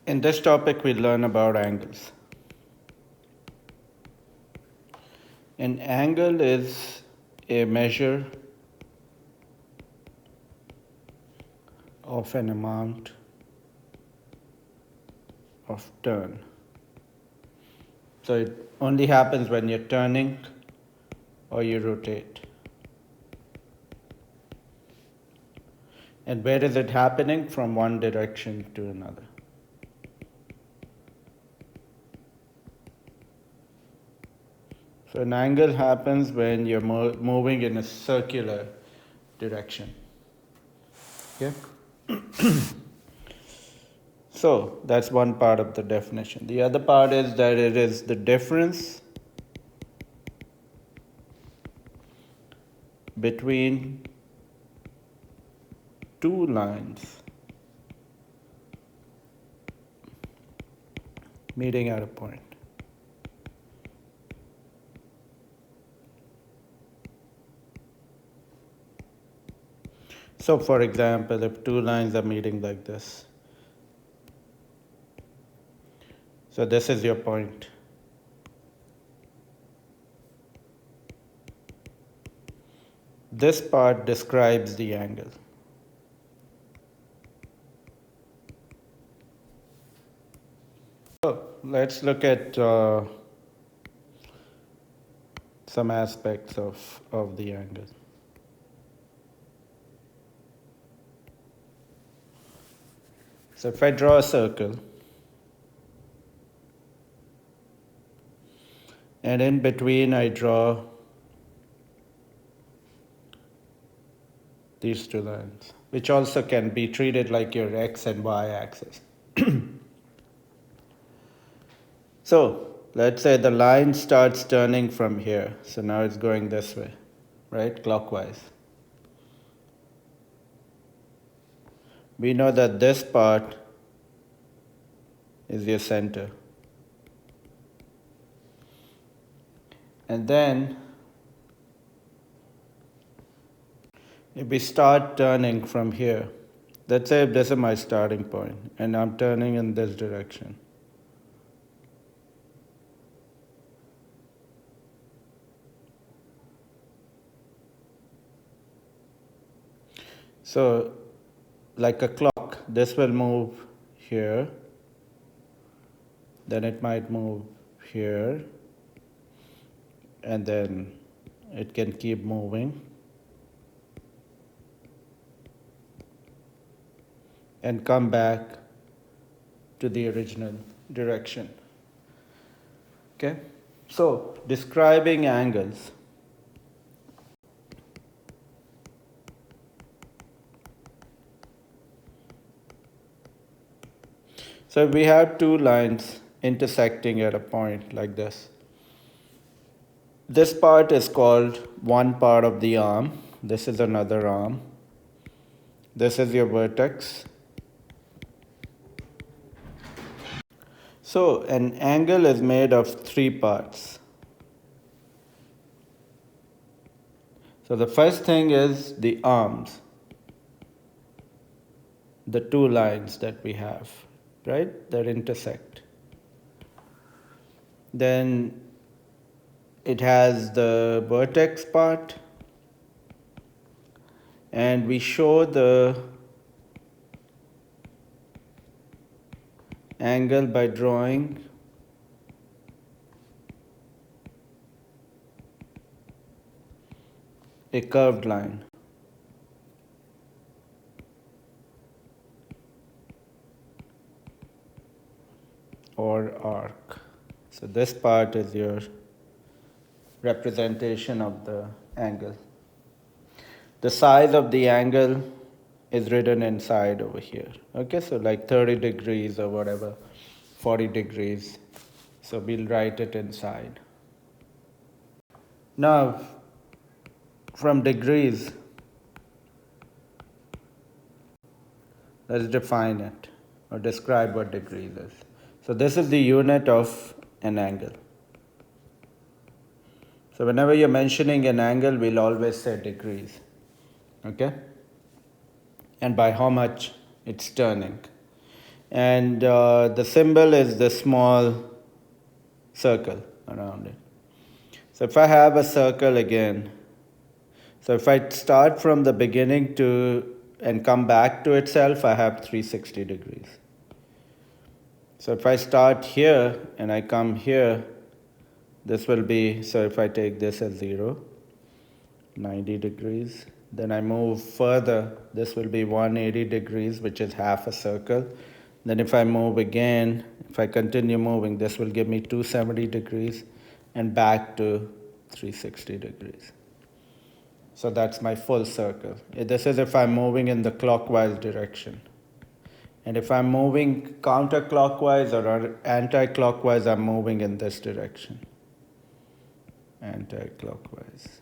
In this topic, we learn about angles. An angle is a measure of an amount of turn. So it only happens when you're turning or you rotate. And where is it happening? From one direction to another. So an angle happens when you're moving in a circular direction. Okay? So that's one part of the definition. The other part is that it is the difference between two lines meeting at a point. So for example, if two lines are meeting like this, so this is your point. This part describes the angle. So let's look at some aspects of the angle. So if I draw a circle, and in between I draw these two lines, which also can be treated like your x and y axis. So let's say the line starts turning from here. So now it's going this way, right? Clockwise. We know that this part is your center. And then if we start turning from here, let's say this is my starting point and I'm turning in this direction. So like a clock, this will move here, then it might move here, and then it can keep moving and come back to the original direction. Okay? So, describing angles. So we have two lines intersecting at a point like this. This part is called one part of the arm. This is another arm. This is your vertex. So an angle is made of three parts. So the first thing is the arms, the two lines that we have, right, that intersect. Then it has the vertex part, and we show the angle by drawing a curved line. Or arc. So this part is your representation of the angle. The size of the angle is written inside over here. Okay, so like 30 degrees or whatever, 40 degrees. So we'll write it inside. Now, from degrees, let's define it or describe what degrees is. So this is the unit of an angle. So whenever you're mentioning an angle, we'll always say degrees. Okay? And by how much it's turning. And the symbol is the small circle around it. So if I have a circle again, so if I start from the beginning and come back to itself, I have 360 degrees. So if I start here and I come here, this will be, so if I take this as 0, 90 degrees. Then I move further, this will be 180 degrees, which is half a circle. Then if I move again, if I continue moving, this will give me 270 degrees and back to 360 degrees. So that's my full circle. This is if I'm moving in the clockwise direction. And if I'm moving counterclockwise or anti-clockwise, I'm moving in this direction. Anti-clockwise.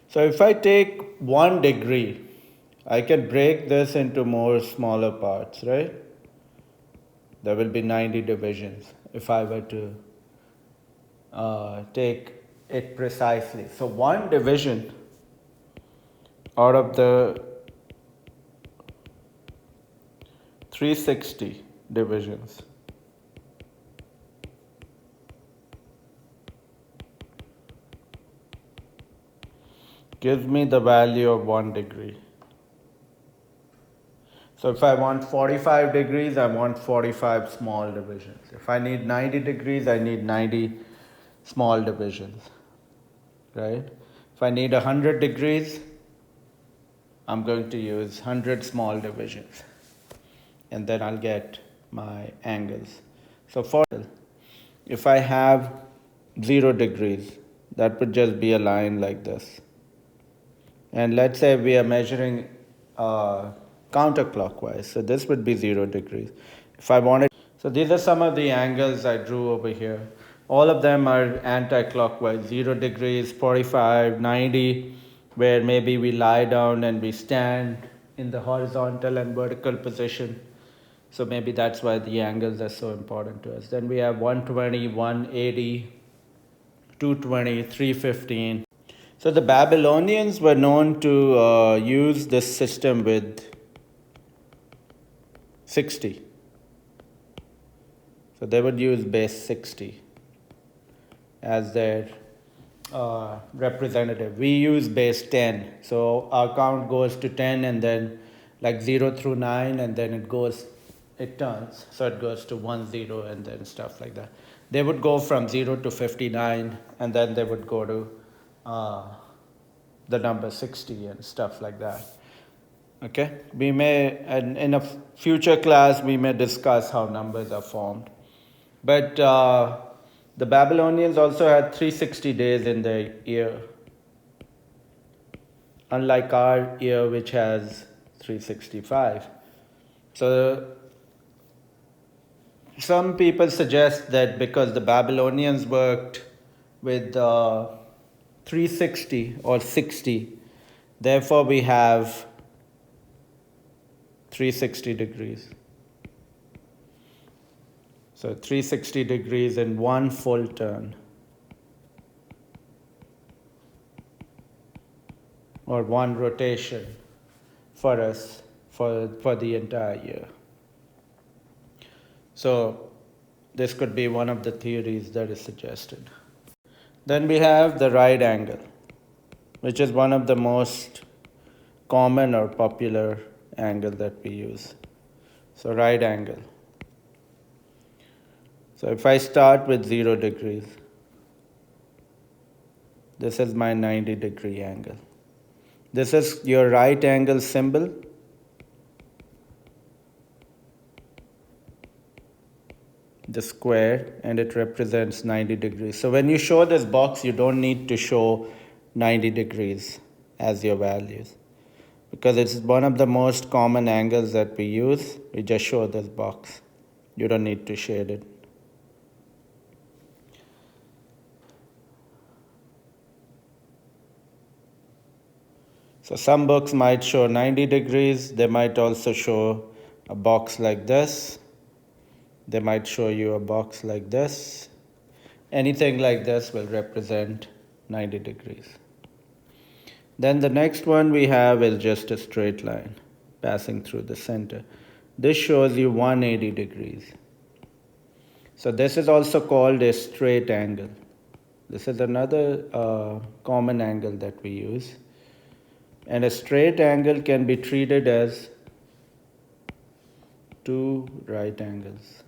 So if I take 1 degree, I can break this into more smaller parts, right? There will be 90 divisions if I were to take it precisely. So 1 division out of the 360 divisions gives me the value of 1 degree. So if I want 45 degrees, I want 45 small divisions. If I need 90 degrees, I need 90 small divisions, right? If I need 100 degrees, I'm going to use 100 small divisions. And then I'll get my angles. So if I have 0 degrees, that would just be a line like this. And let's say we are measuring counterclockwise. So this would be 0 degrees. If I wanted, so these are some of the angles I drew over here. All of them are anti-clockwise, 0 degrees, 45, 90, where maybe we lie down and we stand in the horizontal and vertical position. So maybe that's why the angles are so important to us. Then we have 120, 180, 220, 315. So the Babylonians were known to use this system with 60. So they would use base 60 as their representative. We use base 10. So our count goes to 10 and then like 0 through 9 and then it turns. So it goes to 1, 0 and then stuff like that. They would go from 0 to 59 and then they would go to the number 60 and stuff like that. Okay, we may, in a future class, we may discuss how numbers are formed. But the Babylonians also had 360 days in their year, unlike our year, which has 365. So some people suggest that because the Babylonians worked with 360 or 60, therefore we have 360 degrees. So 360 degrees in one full turn, or one rotation for us for the entire year. So this could be one of the theories that is suggested. Then we have the right angle, which is one of the most common or popular angle that we use. So right angle. So if I start with 0 degrees, this is my 90-degree angle. This is your right angle symbol. The square, and it represents 90 degrees. So when you show this box, you don't need to show 90 degrees as your values, because it's one of the most common angles that we use. We just show this box. You don't need to shade it. So some books might show 90 degrees. They might also show a box like this. They might show you a box like this. Anything like this will represent 90 degrees. Then the next one we have is just a straight line passing through the center. This shows you 180 degrees. So this is also called a straight angle. This is another common angle that we use. And a straight angle can be treated as two right angles.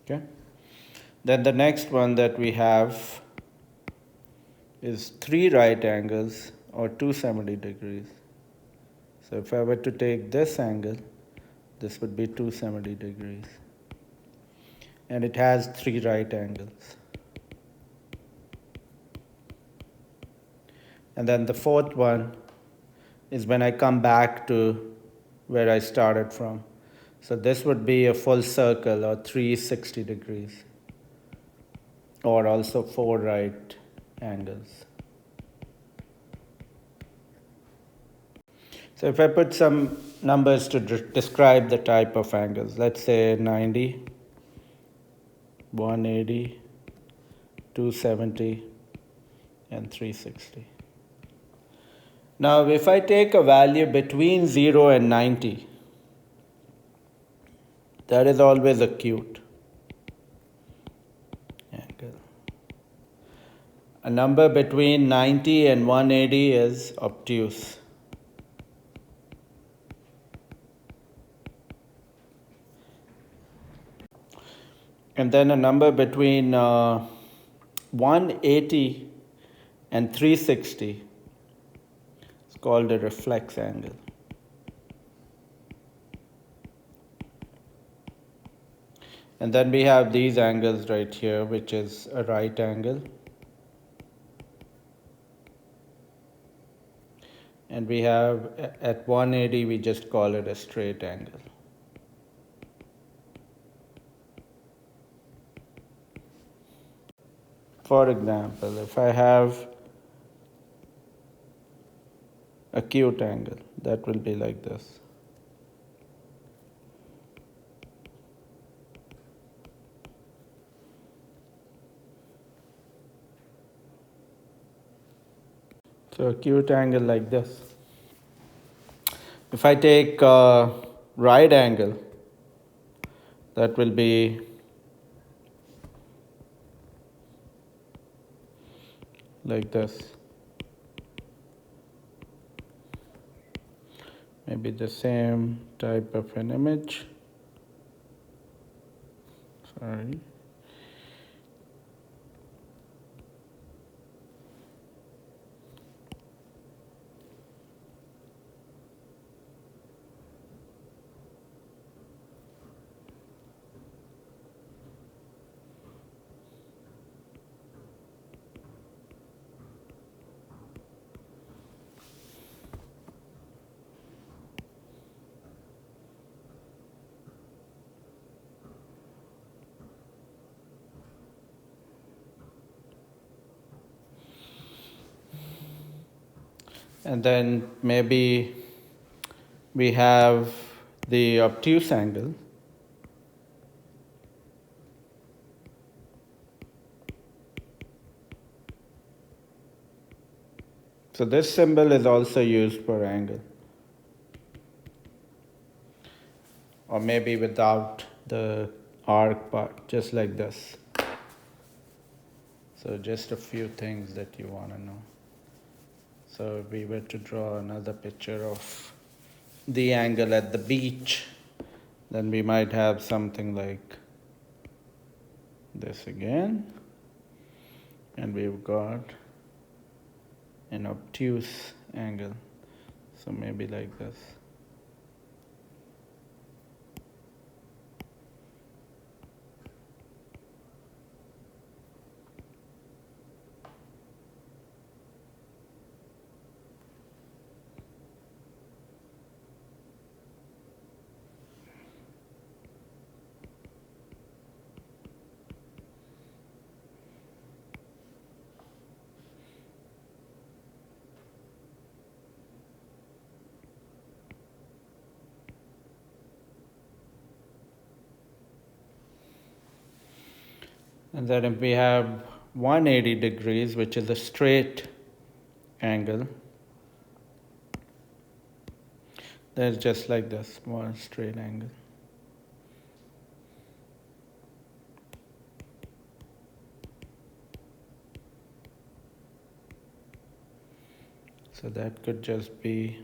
Okay. Then the next one that we have is three right angles or 270 degrees. So if I were to take this angle, this would be 270 degrees. And it has three right angles. And then the fourth one is when I come back to where I started from. So this would be a full circle or 360 degrees, or also four right angles. So if I put some numbers to describe the type of angles, let's say 90, 180, 270, and 360. Now if I take a value between 0 and 90, that is always acute angle. A number between 90 and 180 is obtuse. And then a number between 180 and 360 is called a reflex angle. And then we have these angles right here, which is a right angle. And we have at 180, we just call it a straight angle. For example, if I have acute angle, that will be like this. So acute angle like this. If I take right angle, that will be like this. Maybe the same type of an image. Sorry. And then maybe we have the obtuse angle. So this symbol is also used for angle. Or maybe without the arc part, just like this. So just a few things that you want to know. So if we were to draw another picture of the angle at the beach, then we might have something like this again. And we've got an obtuse angle. So maybe like this. And then if we have 180 degrees, which is a straight angle. There's just like this, one straight angle. So that could just be,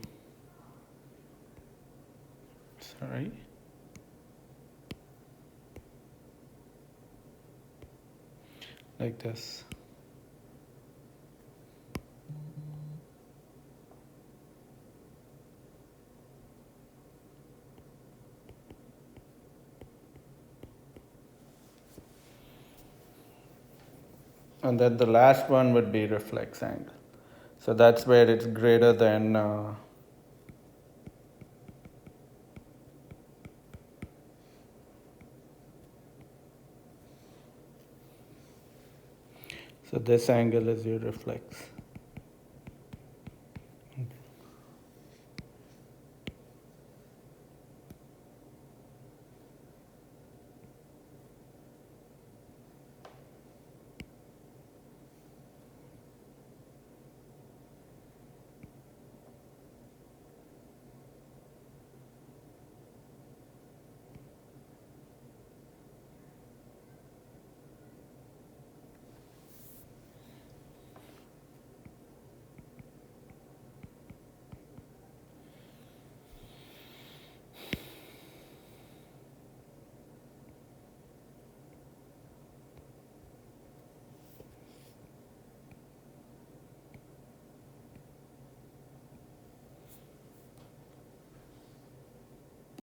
sorry. Like this. And then the last one would be reflex angle. So that's where it's greater than so this angle is your reflex.